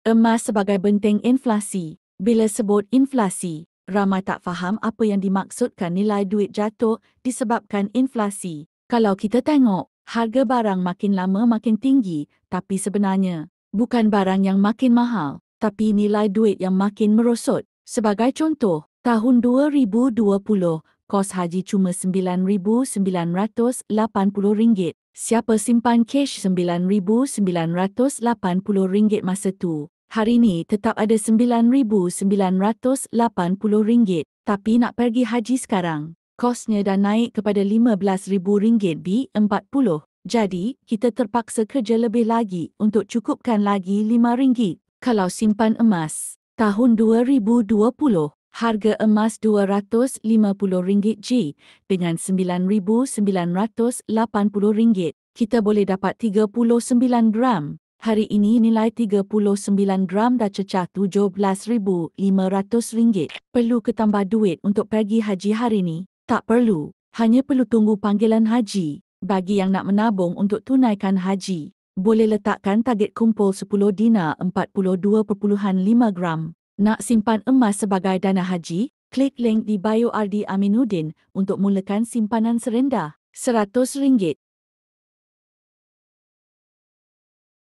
Emas sebagai benteng inflasi. Bila sebut inflasi, ramai tak faham apa yang dimaksudkan nilai duit jatuh disebabkan inflasi. Kalau kita tengok, harga barang makin lama makin tinggi, tapi sebenarnya bukan barang yang makin mahal, tapi nilai duit yang makin merosot. Sebagai contoh, tahun 2020, kos haji cuma RM9,980. Siapa simpan cash RM9,980 masa tu? Hari ni tetap ada RM9,980. Tapi nak pergi haji sekarang, kosnya dah naik kepada RM15,000 B40. Jadi, kita terpaksa kerja lebih lagi untuk cukupkan lagi RM5. Kalau simpan emas, tahun 2020, harga emas RM250 J dengan RM9,980. Kita boleh dapat 39 gram. Hari ini nilai 39 gram dah cecah RM17,500. Perlu ke tambah duit untuk pergi haji hari ni? Tak perlu. Hanya perlu tunggu panggilan haji. Bagi yang nak menabung untuk tunaikan haji, boleh letakkan target kumpul 10 dinar 42.5 gram. Nak simpan emas sebagai dana haji? Klik link di bio RD Aminuddin untuk mulakan simpanan serendah RM100.